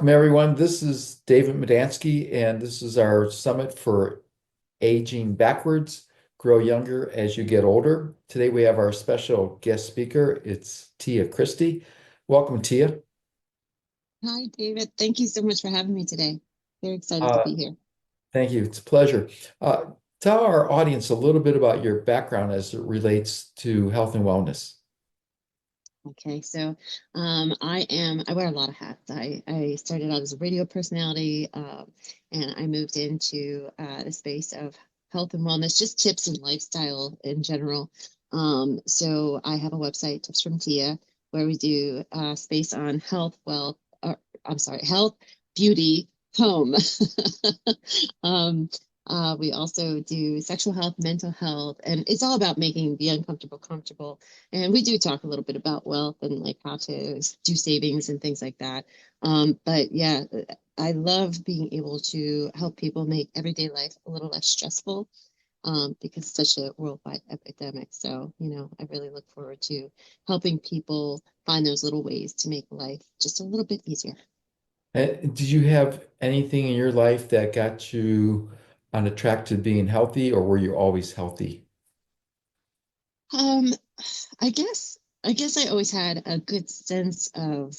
Welcome, everyone. This is David Medansky, and this is our summit for aging backwards, grow younger as you get older. Today we have our special guest speaker. It's Tia Cristy. Welcome, Tia. Hi, David. Thank you so much for having me today. Very excited to Uh, be here. Thank you. It's a pleasure. Uh, Tell our audience a little bit about your background as it relates to health and wellness. Okay, so I wear a lot of hats. I started out as a radio personality, and I moved into the space of health and wellness, just tips and lifestyle in general. So I have a website, Tips from Tia, where we do space on health, wealth, I'm sorry, health, beauty, home. Um, we also do sexual health, mental health, and it's all about making the uncomfortable comfortable. And we do talk a little bit about wealth and like how to do savings and things like that. But yeah, I love being able to help people make everyday life a little less stressful, because it's such a worldwide epidemic. So, I really look forward to helping people find those little ways to make life just a little bit easier. Did you have anything in your life that got you on a track to being healthy, or were you always healthy? Um, I guess I always had a good sense of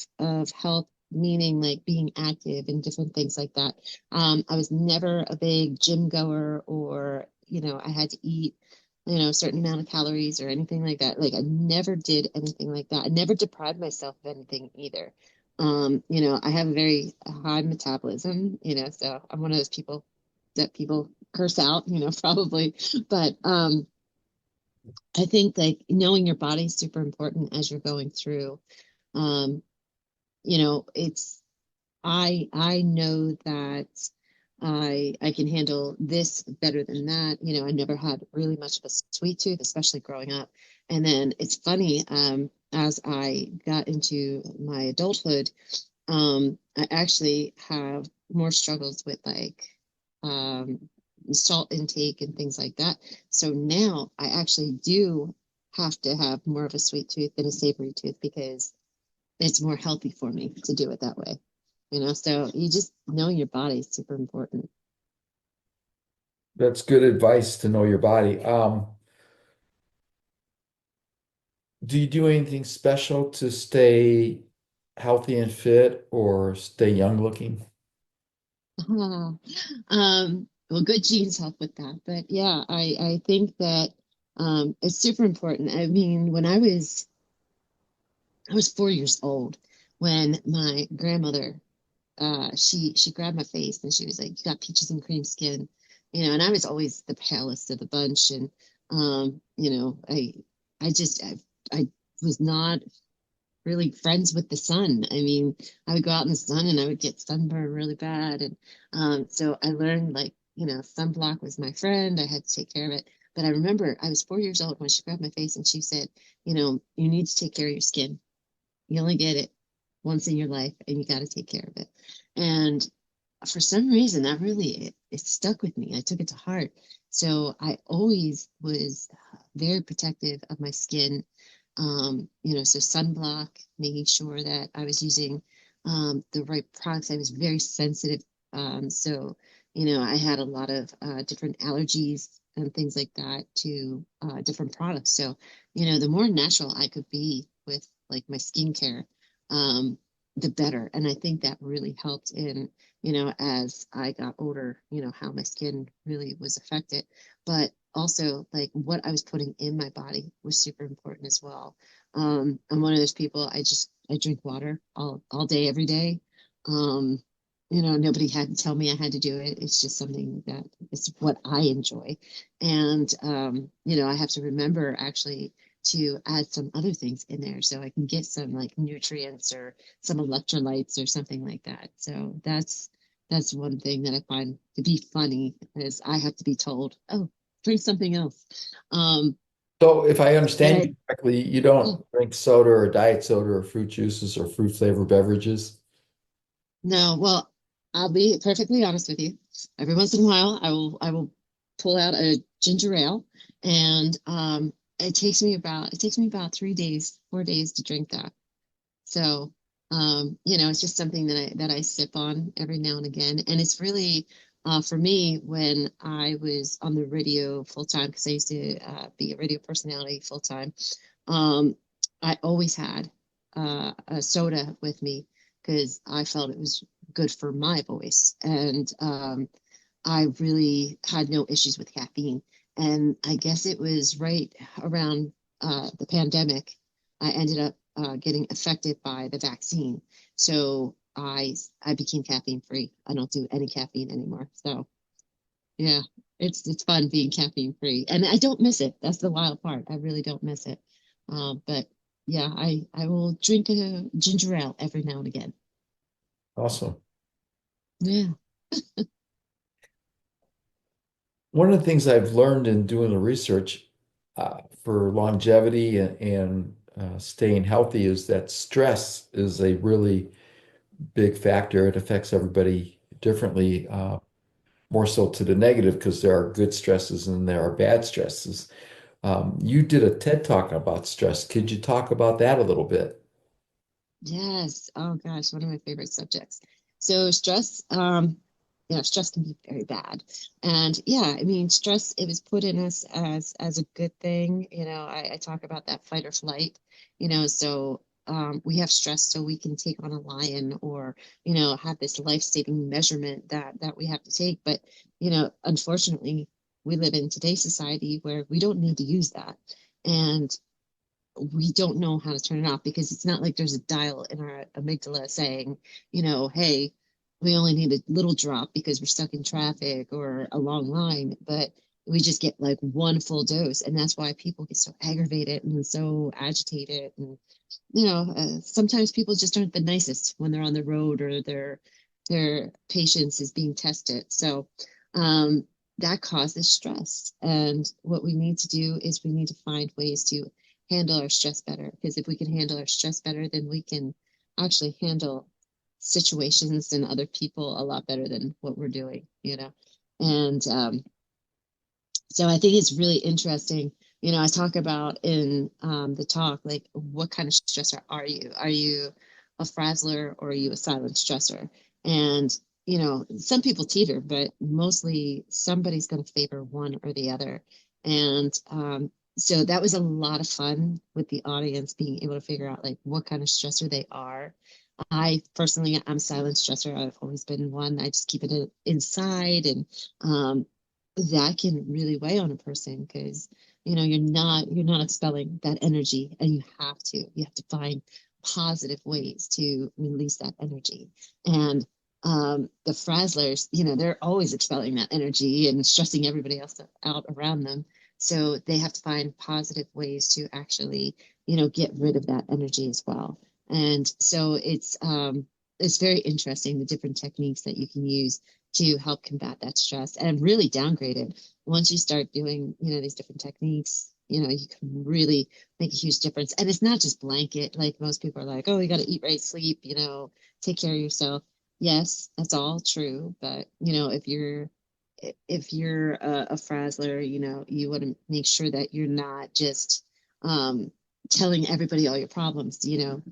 health, meaning like being active and different things like that. I was never a big gym goer, or I had to eat a certain amount of calories or anything like that. Like I never did anything like that. I never deprived myself of anything either. I have a very high metabolism, so I'm one of those people that people curse out, probably. But I think like knowing your body is super important as you're going through. Um, it's I know that I can handle this better than that. I never had really much of a sweet tooth, especially growing up. And then it's funny, as I got into my adulthood, I actually have more struggles with like um, salt intake and things like that. So now I actually do have to have more of a sweet tooth than a savory tooth because it's more healthy for me to do it that way. So you just knowing your body is super important. That's good advice to know your body. Do you do anything special to stay healthy and fit or stay young looking? Well, good genes help with that. But yeah, I think that it's super important. I mean, when I was 4 years old when my grandmother she grabbed my face and she was like, "You got peaches and cream skin," and I was always the palest of the bunch, and I just I was not really friends with the sun. I mean, I would go out in the sun and I would get sunburned really bad, and so I learned like sunblock was my friend. I had to take care of it. But I remember I was 4 years old when she grabbed my face and she said, "You need to take care of your skin. You only get it once in your life, and you got to take care of it." And for some reason, that really it stuck with me. I took it to heart. So I always was very protective of my skin. So sunblock, making sure that I was using the right products. I was very sensitive. So I had a lot of different allergies and things like that to different products. So, the more natural I could be with like my skincare, um, the better. And I think that really helped in, as I got older, how my skin really was affected. But also, like what I was putting in my body was super important as well. I'm one of those people, I drink water all day, every day. Um, Nobody had to tell me I had to do it. It's just something that is what I enjoy. And, I have to remember actually to add some other things in there so I can get some like nutrients or some electrolytes or something like that. So that's one thing that I find to be funny is I have to be told, "Oh, drink something else." Um, So, if I but understand you correctly, you yeah, don't drink soda or diet soda or fruit juices or fruit flavored beverages. no, well, I'll be perfectly honest with you. Every once in a while, I will pull out a ginger ale, and it takes me about 3 days, 4 days to drink that. So It's just something that I sip on every now and again, and it's really for me when I was on the radio full time because I used to be a radio personality full time. Um, I always had a soda with me because I felt it was good for my voice, and I really had no issues with caffeine. And I guess it was right around the pandemic, I ended up getting affected by the vaccine. So I became caffeine free. I don't do any caffeine anymore. So yeah, it's fun being caffeine free, and I don't miss it. That's the wild part. I really don't miss it. But yeah, I will drink a ginger ale every now and again. Awesome. Yeah. One of the things I've learned in doing the research for longevity and staying healthy is that stress is a really big factor. It affects everybody differently, more so to the negative because there are good stresses and there are bad stresses. You did a TED Talk about stress. Could you talk about that a little bit? Yes. Oh gosh, one of my favorite subjects. So stress, stress can be very bad. And yeah, I mean, stress, it was put in us as a good thing. I talk about that fight or flight, so we have stress so we can take on a lion or, have this life-saving measurement that we have to take. But, unfortunately, we live in today's society where we don't need to use that. And we don't know how to turn it off because it's not like there's a dial in our amygdala saying, hey, we only need a little drop because we're stuck in traffic or a long line, but we just get like one full dose. And that's why people get so aggravated and so agitated. And, sometimes people just aren't the nicest when they're on the road or their patience is being tested. So, that causes stress. And what we need to do is we need to find ways to handle our stress better. Because if we can handle our stress better, then we can actually handle situations and other people a lot better than what we're doing. And so I think it's really interesting. I talk about in the talk, like, what kind of stressor are you? Are you a frazzler or are you a silent stressor? And, some people teeter, but mostly somebody's going to favor one or the other. And so that was a lot of fun with the audience being able to figure out like what kind of stressor they are. I personally, I'm a silent stressor. I've always been one. I just keep it inside, and that can really weigh on a person because you're not expelling that energy, and you have to find positive ways to release that energy. And the frazzlers, they're always expelling that energy and stressing everybody else out around them. So they have to find positive ways to actually, get rid of that energy as well. And so it's very interesting the different techniques that you can use to help combat that stress and really downgrade it. Once you start doing, these different techniques, you can really make a huge difference. And it's not just blanket, like most people are like, oh, you got to eat right, sleep, take care of yourself. Yes, that's all true. But, if you're a frazzler, you want to make sure that you're not just telling everybody all your problems.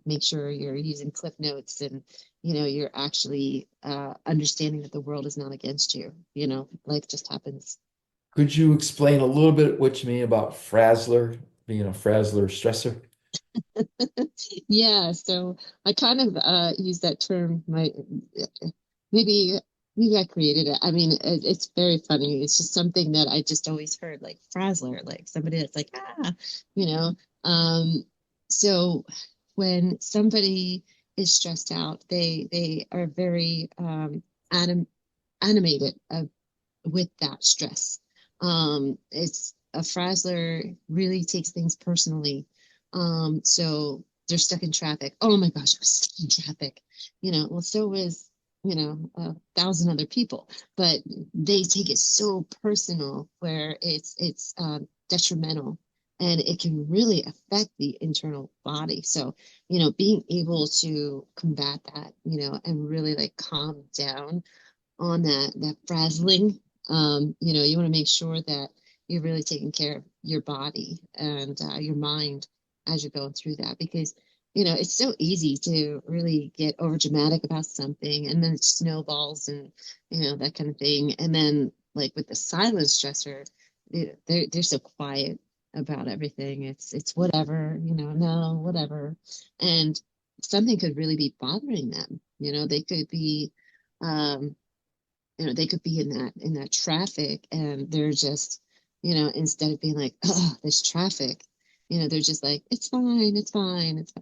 Make sure you're using cliff notes and you're actually understanding that the world is not against you. Life just happens. Could you explain a little bit what you mean about frazzler, being a frazzler stressor? Yeah, so I kind of use that term. Maybe maybe I created it. I mean, it's very funny. It's just something that I just always heard, like frazzler, like somebody that's like you know. Um, so when somebody is stressed out, they are very anim animated with that stress. It's a frazzler really takes things personally. So they're stuck in traffic. Oh my gosh, I was stuck in traffic. Well, so was, 1,000 other people, but they take it so personal where it's detrimental and it can really affect the internal body. So, being able to combat that, and really like calm down on that frazzling. You want to make sure that you're really taking care of your body and your mind as you're going through that because it's so easy to really get over dramatic about something and then it snowballs and, that kind of thing. And then like with the silent stressor, they're so quiet about everything. It's whatever, no, whatever. And something could really be bothering them. Um, they could be in that traffic and they're just, instead of being like, oh, there's traffic, they're just like, it's fine, it's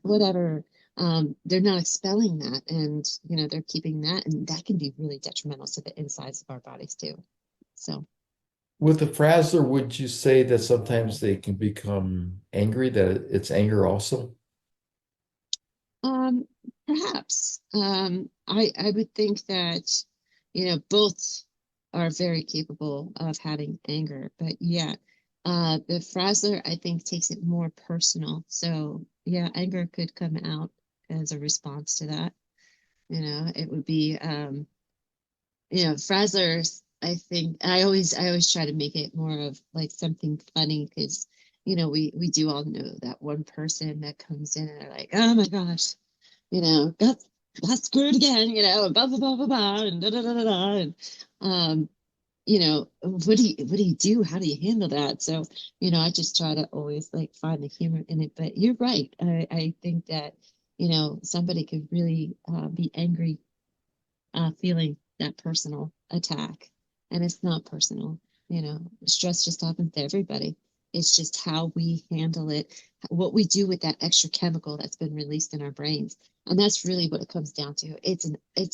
whatever. They're not expelling that and, they're keeping that and that can be really detrimental to the insides of our bodies too. So, With the frazzler, would you say that sometimes they can become angry, that it's anger also? um, perhaps, I would think that, both are very capable of having anger, but yeah, the frazzler, I think, takes it more personal. So yeah, anger could come out as a response to that. It would be, frazzlers, I think I always try to make it more of like something funny because, we do all know that one person that comes in and they're like, oh my gosh, got screwed again, and blah blah blah blah blah and da da da da da. And what do you do? How do you handle that? So, I just try to always like find the humor in it. But you're right. I think that, somebody could really be angry, feeling that personal attack. And it's not personal. Stress just happens to everybody. It's just how we handle it, what we do with that extra chemical that's been released in our brains. And that's really what it comes down to. It's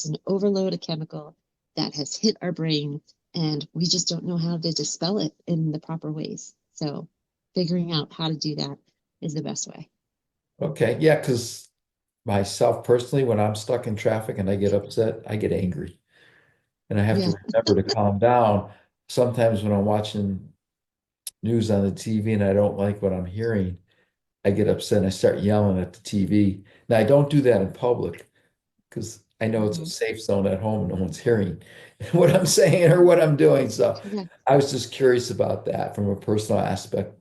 an overload of chemical that has hit our brain, and we just don't know how to dispel it in the proper ways. So figuring out how to do that is the best way. Okay, yeah, because myself personally, when I'm stuck in traffic and I get upset, I get angry. And I have Yeah. to remember to calm down. Sometimes when I'm watching news on the TV and I don't like what I'm hearing, I get upset and I start yelling at the TV. Now, I don't do that in public because I know it's a Hmm. safe zone at home. No one's hearing what I'm saying or what I'm doing. So Yeah. I was just curious about that from a personal aspect.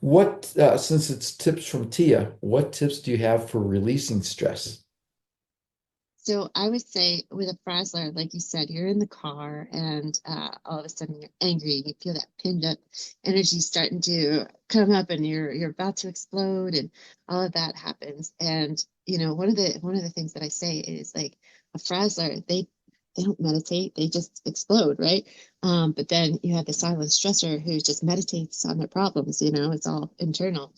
Since it's tips from Tia, what tips do you have for releasing stress? So I would say with a frazzler, like you said, you're in the car and all of a sudden you're angry. You feel that pinned up energy starting to come up, and you're about to explode, and all of that happens. And one of the things that I say is like a frazzler, they don't meditate, they just explode, right? But then you have the silent stressor who just meditates on their problems. It's all internal.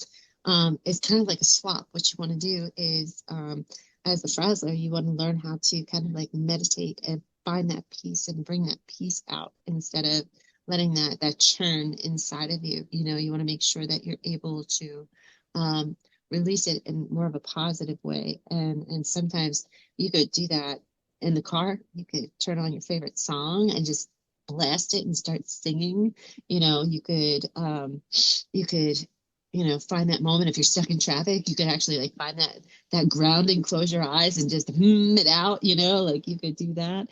It's kind of like a swap. What you want to do is as a frazzler, you want to learn how to kind of like meditate and find that peace and bring that peace out instead of letting that churn inside of you. You want to make sure that you're able to um, release it in more of a positive way. And sometimes you could do that in the car. You could turn on your favorite song and just blast it and start singing. You could find that moment if you're stuck in traffic. You could actually like find that grounding, close your eyes and just it out, like you could do that.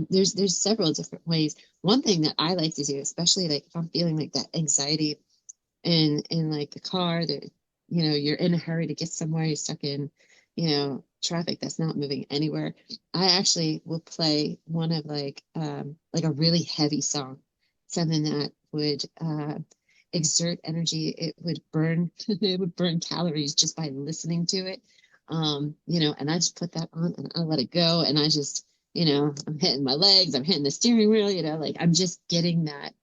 There's several different ways. One thing that I like to do, especially like if I'm feeling like that anxiety in like the car, that you're in a hurry to get somewhere, you're stuck in traffic that's not moving anywhere. I actually will play one of like a really heavy song, something that would exert energy. It would burn it would burn calories just by listening to it. And I just put that on and I let it go, and I just, I'm hitting my legs, I'm hitting the steering wheel, like I'm just getting that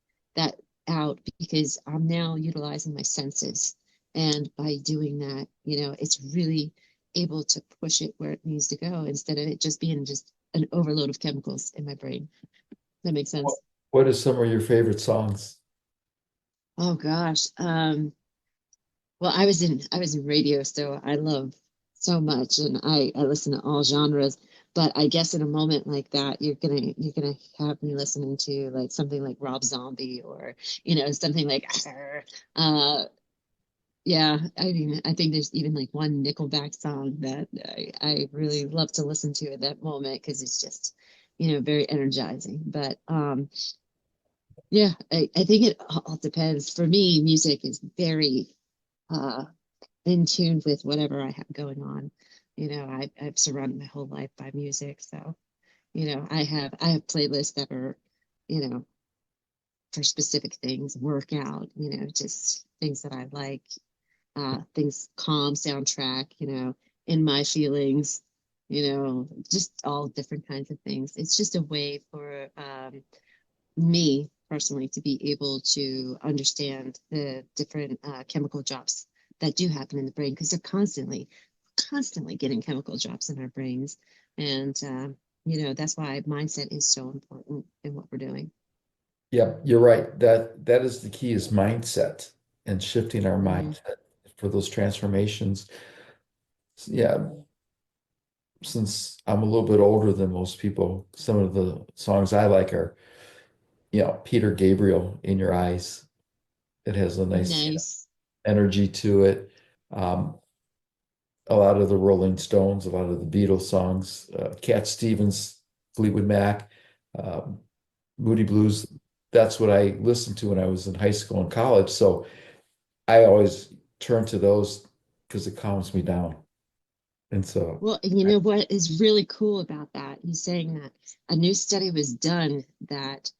out because I'm now utilizing my senses. And by doing that, it's really able to push it where it needs to go instead of it just being just an overload of chemicals in my brain. That makes What, sense. what are some of your favorite songs? Oh gosh. Well, I was in radio, so I love so much, and I listen to all genres. But I guess in a moment like that, you're gonna have me listening to like something like Rob Zombie or something like uh yeah. I mean, I think there's even like one Nickelback song that I really love to listen to at that moment because it's just very energizing. But yeah, I think it all depends. For me, music is very uh in tune with whatever I have going on. I've surrounded my whole life by music, so I have playlists that are, you know, for specific things, workout, just things that I like, things calm soundtrack, in my feelings, just all different kinds of things. It's just a way for me personally to be able to understand the different chemical drops that do happen in the brain because they're constantly getting chemical drops in our brains. And, that's why mindset is so important in what we're doing. Yeah, you're right. That is the key is mindset and shifting our Hmm. mindset for those transformations. Yeah, since I'm a little bit older than most people, some of the songs I like are, Peter Gabriel, In Your Eyes. It has a nice Nice. energy to it. Um, a lot of the Rolling Stones, a lot of the Beatles songs, Cat Stevens, Fleetwood Mac, um, Moody Blues. That's what I listened to when I was in high school and college. So I always turn to those because it calms me down. And so, Well, and you know what is really cool about that? You saying that a new study was done that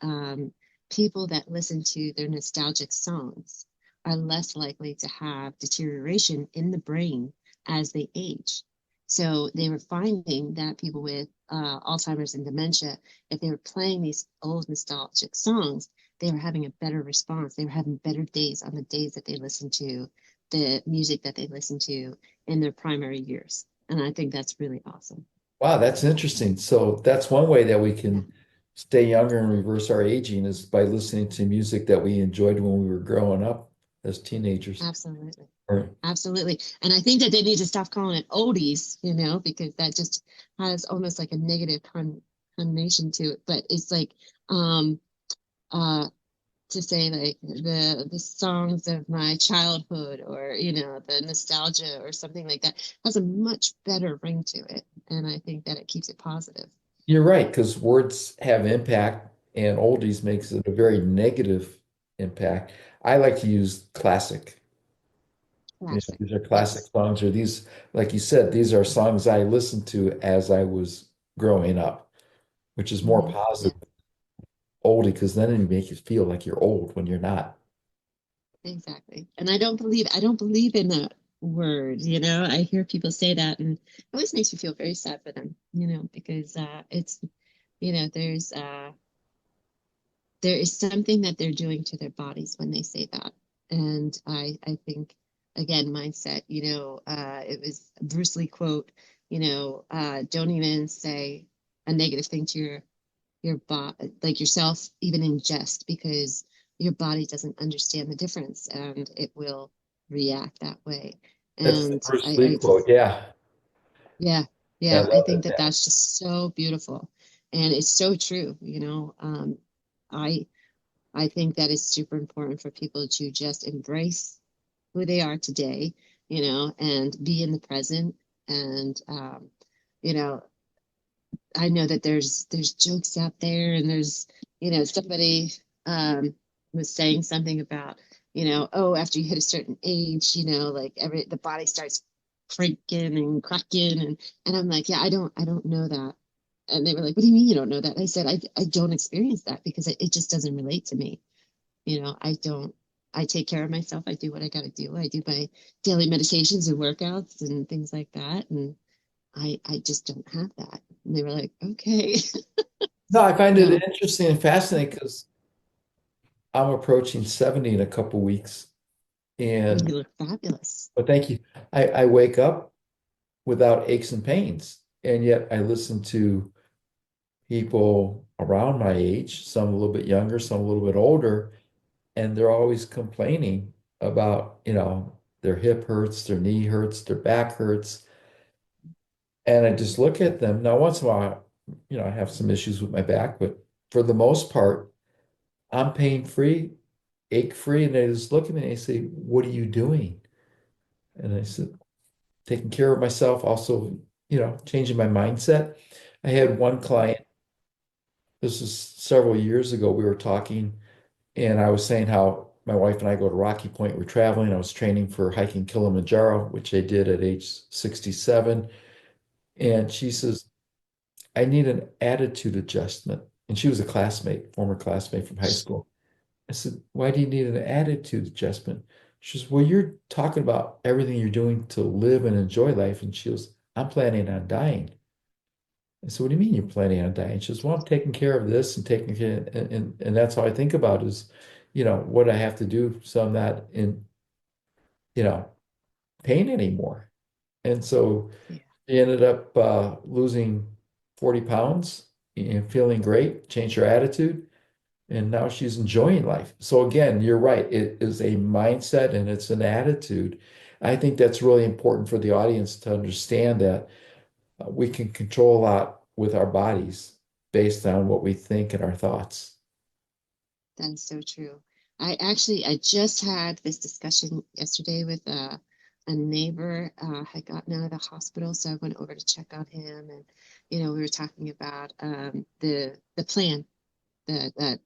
people that listen to their nostalgic songs are less likely to have deterioration in the brain as they age. So they were finding that people with Alzheimer's and dementia, if they were playing these old nostalgic songs, they were having a better response. They were having better days on the days that they listened to the music that they listened to in their primary years. And I think that's really awesome. wow, that's interesting. So that's one way that we Yeah, can stay younger and reverse our aging is by listening to music that we enjoyed when we were growing up as teenagers. absolutely. Or, Absolutely. And I think that they need to stop calling it oldies, because that just has almost like a negative connotation to it. But it's like um uh to say like the songs of my childhood or the nostalgia or something like that has a much better ring to it. And I think that it keeps it positive. you're right, because words have impact and oldies makes it a very negative impact. I like to use classic. Classic. These are classic Yes. songs, or these, like you said, these are songs I listened to as I was growing up, which is more Yeah. positive oldie, because then it makes you feel like you're old when you're not. Exactly. And I don't believe in that word, I hear people say that and it always makes me feel very sad for them, because it's there is something that they're doing to their bodies when they say that. And I think again, mindset, it was a Bruce Lee quote, don't even say a negative thing to your body, like yourself, even in jest, because your body doesn't understand the difference and it will react that way. That's the And Bruce Lee I quote. just, Yeah, yeah, I yeah, I love think it. that Yeah. that's just so beautiful, and it's so true. I I think that is super important for people to just embrace who they are today, and be in the present. And you know, I know that there's jokes out there, and there's somebody um, was saying something about oh, after you hit a certain age, like the body starts cranking and cracking, and I'm like, yeah, I don't know that. And they were like, what do you mean you don't know that? I said, I don't experience that because it just doesn't relate to me. I don't. I take care of myself. I do what I got to do. I do my daily meditations and workouts and things like that, and I just don't have that. And they were like, okay. No, I find it So interesting and fascinating because I'm approaching 70 in a couple weeks. And, you look fabulous. but thank you. I wake up without aches and pains. And yet I listen to people around my age, some a little bit younger, some a little bit older, and they're always complaining about, their hip hurts, their knee hurts, their back hurts. And I just look at them. Now, once in a while, I have some issues with my back, but for the most part, I'm pain free, ache free. And they just look at me and they say, what are you doing? And I said, taking care of myself, also, changing my mindset. I had one client, this was several years ago, we were talking, and I was saying how my wife and I go to Rocky Point. We're traveling. I was training for hiking Kilimanjaro, which I did at age 67. And she says, I need an attitude adjustment. And she was a classmate, former classmate from high school. I said, why do you need an attitude adjustment? She says, well, you're talking about everything you're doing to live and enjoy life. And she goes, I'm planning on dying. I said, what do you mean you're planning on dying? She says, well, I'm taking care of this and taking care, and that's how I think about it is, what I have to do so I'm not in, you know, pain anymore. And so Yeah. she ended up losing 40 pounds and feeling great, changed her attitude, and now she's enjoying life. So again, you're right. It is a mindset and it's an attitude. I think that's really important for the audience to understand that we can control a lot with our bodies based on what we think and our thoughts. That is so true. I just had this discussion yesterday with a neighbor, had gotten out of the hospital, so I went over to check on him, and we were talking about the plan that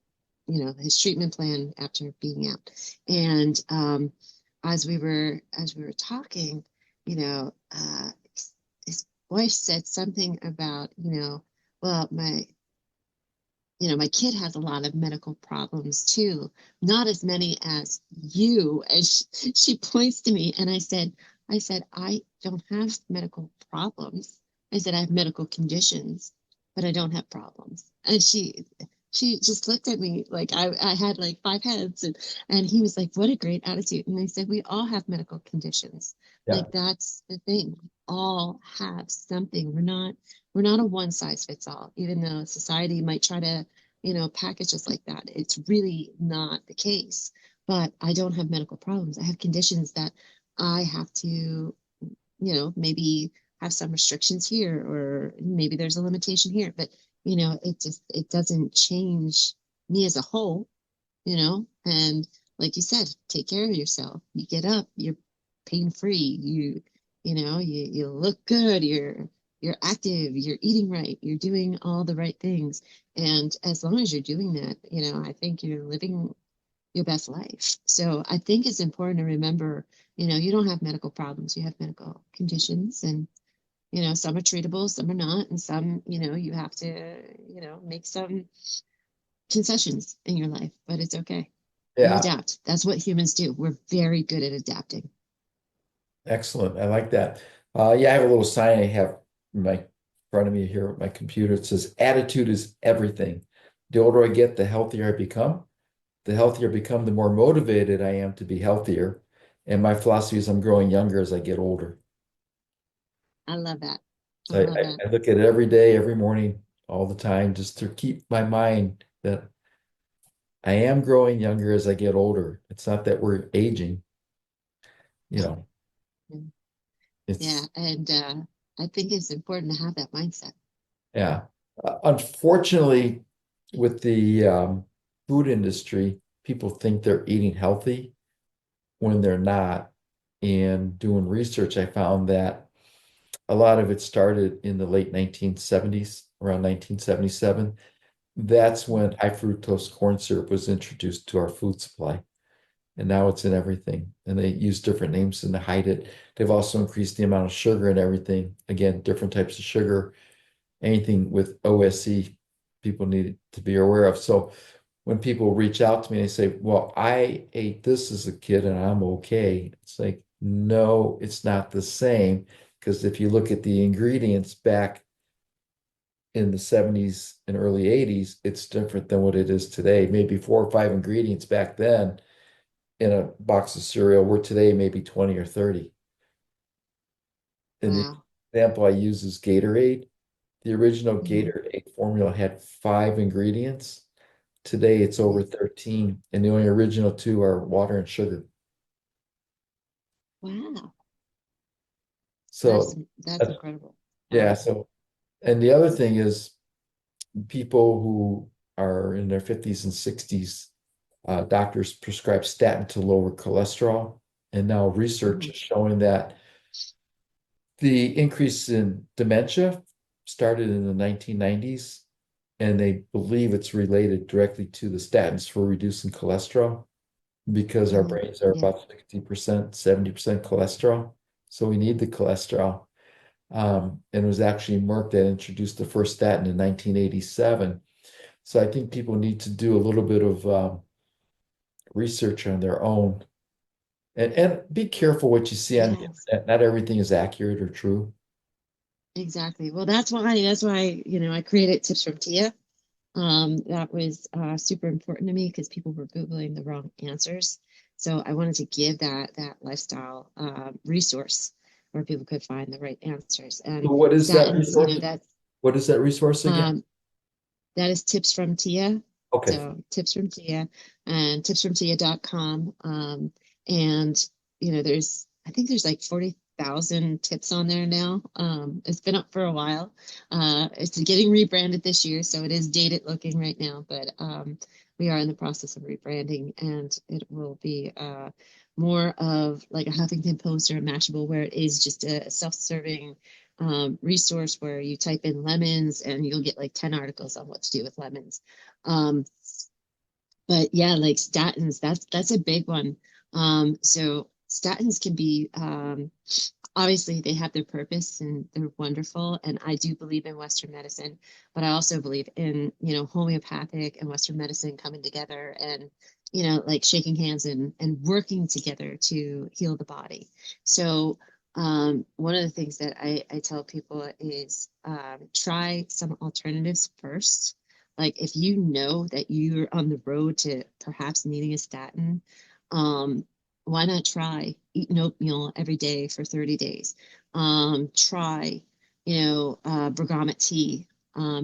his treatment plan after being out, and as we were talking, you know, his wife said something about well, my kid has a lot of medical problems too, not as many as you. And she points to me, and I said, I don't have medical problems. I said, I have medical conditions, but I don't have problems. And she just looked at me like I had like five heads, and he was like, what a great attitude. And I said, we all have medical conditions. Yeah. Like that's the thing. We all have something. We're not a one size fits all, even though society might try to package us like that. It's really not the case. But I don't have medical problems. I have conditions that I have to, maybe have some restrictions here, or maybe there's a limitation here. But, it doesn't change me as a whole, and like you said, take care of yourself. You get up, you're pain free. You look good. You're active. You're eating right. You're doing all the right things. And as long as you're doing that, I think you're living your best life. So I think it's important to remember, you don't have medical problems. You have medical conditions, and some are treatable, some are not, and some, you have to, make some concessions in your life, but it's okay. You Yeah. adapt. That's what humans do. We're very good at adapting. Excellent. I like that. Yeah, I have a little sign I have in my front of me here at my computer. It says, attitude is everything. The older I get, the healthier I become. The healthier I become, the more motivated I am to be healthier. And my philosophy is I'm growing younger as I get older. I love that. I So love that. I look at it every day, every morning, all the time, just to keep my mind that I am growing younger as I get older. It's not that we're aging, you No. know, Yeah. it's, And I think it's important to have that mindset. yeah. Unfortunately, with the food industry, people think they're eating healthy when they're not. And doing research, I found that a lot of it started in the late 1970s, around 1977. That's when high fructose corn syrup was introduced to our food supply. And now it's in everything. And they use different names to hide it. They've also increased the amount of sugar in everything. Again, different types of sugar, anything with OSC, people need to be aware of. So when people reach out to me, they say, well, I ate this as a kid and I'm okay. It's like, no, it's not the same. Because if you look at the ingredients back in the 70s and early 80s, it's different than what it is today. Maybe four or five ingredients back then in a box of cereal, where today maybe 20 or 30. And the Wow. example I use is Gatorade. The original Mhm. Gatorade formula had five ingredients. Today it's over Mhm. 13, and the only original two are water and sugar. Wow. That's So that's that's, incredible. yeah. Wow. So, and the other thing is people who are in their 50s and 60s, doctors prescribe statin to lower cholesterol. And now research Mhm. is showing that the increase in dementia started in the 1990s, and they believe it's related directly to the statins for reducing cholesterol. because our Mm, brains are yeah. about 60%, 70% cholesterol. So we need the cholesterol. And it was actually Merck that introduced the first statin in 1987. So I think people need to do a little bit of research on their own and be careful what you see on the Yes. internet. Not everything is accurate or true. Exactly. Well, that's why, I created Tips from Tia. That was super important to me because people were Googling the wrong answers. So I wanted to give that lifestyle resource where people could find the right answers. So And what is that statins, resource? that's What is that resource again? um, that is Tips from Tia. Okay. So Tips from Tia and tipsfromtia.com. And I think there's like 40,000 tips on there now. It's been up for a while. It's getting rebranded this year, so it is dated looking right now, but we are in the process of rebranding, and it will be more of like a Huffington Post or a Mashable, where it is just a self-serving resource where you type in lemons and you'll get like 10 articles on what to do with lemons. Um, but yeah, like statins, that's a big one. So statins can be obviously they have their purpose and they're wonderful. And I do believe in Western medicine, but I also believe in, homeopathic and Western medicine coming together and, like shaking hands and working together to heal the body. So one of the things that I tell people is try some alternatives first. Like if you know that you're on the road to perhaps needing a statin, um, why not try eating oatmeal every day for 30 days? Try, bergamot tea,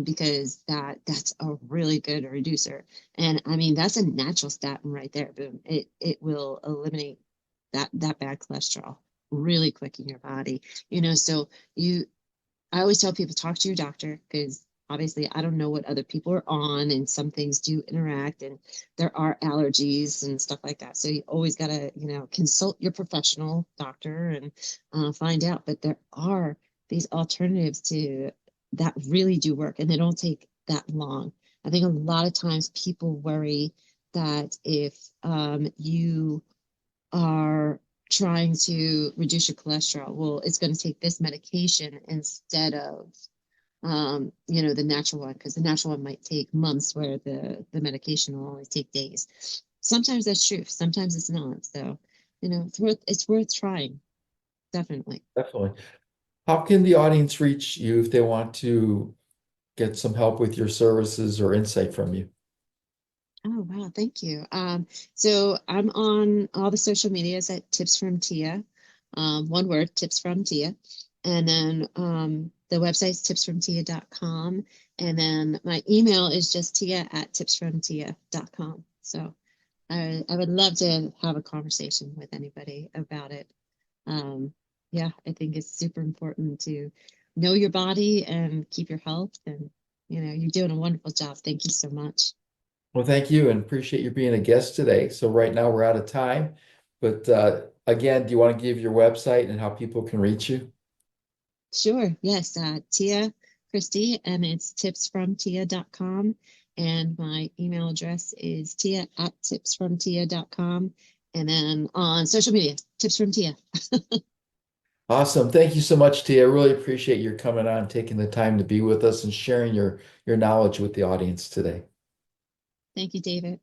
because that's a really good reducer. And I mean, that's a natural statin right there. Boom. It will eliminate that bad cholesterol really quick in your body. So I always tell people talk to your doctor because obviously I don't know what other people are on, and some things do interact, and there are allergies and stuff like that. So you always got to, consult your professional doctor and find out. But there are these alternatives to that really do work, and they don't take that long. I think a lot of times people worry that if you are trying to reduce your cholesterol, well, it's going to take this medication instead of, the natural one, because the natural one might take months where the medication will only take days. Sometimes that's true. Sometimes it's not. So, it's worth trying. Definitely. Definitely. How can the audience reach you if they want to get some help with your services or insight from you? Oh, wow. Thank you. So I'm on all the social medias at Tips from Tia. One word, Tips from Tia. And then the website's tipsfromtia.com. And then my email is just tia@tipsfromtia.com. So I would love to have a conversation with anybody about it. Um, yeah, I think it's super important to know your body and keep your health. And, you're doing a wonderful job. Thank you so much. Well, thank you and appreciate you being a guest today. So right now we're out of time, but again, do you want to give your website and how people can reach you? Sure. Yes. Tia Cristy, and it's tipsfromtia.com. And my email address is tia@tipsfromtia.com. And then on social media, Tips from Tia. Awesome. Thank you so much, Tia. I really appreciate your coming on, taking the time to be with us and sharing your knowledge with the audience today. Thank you, David.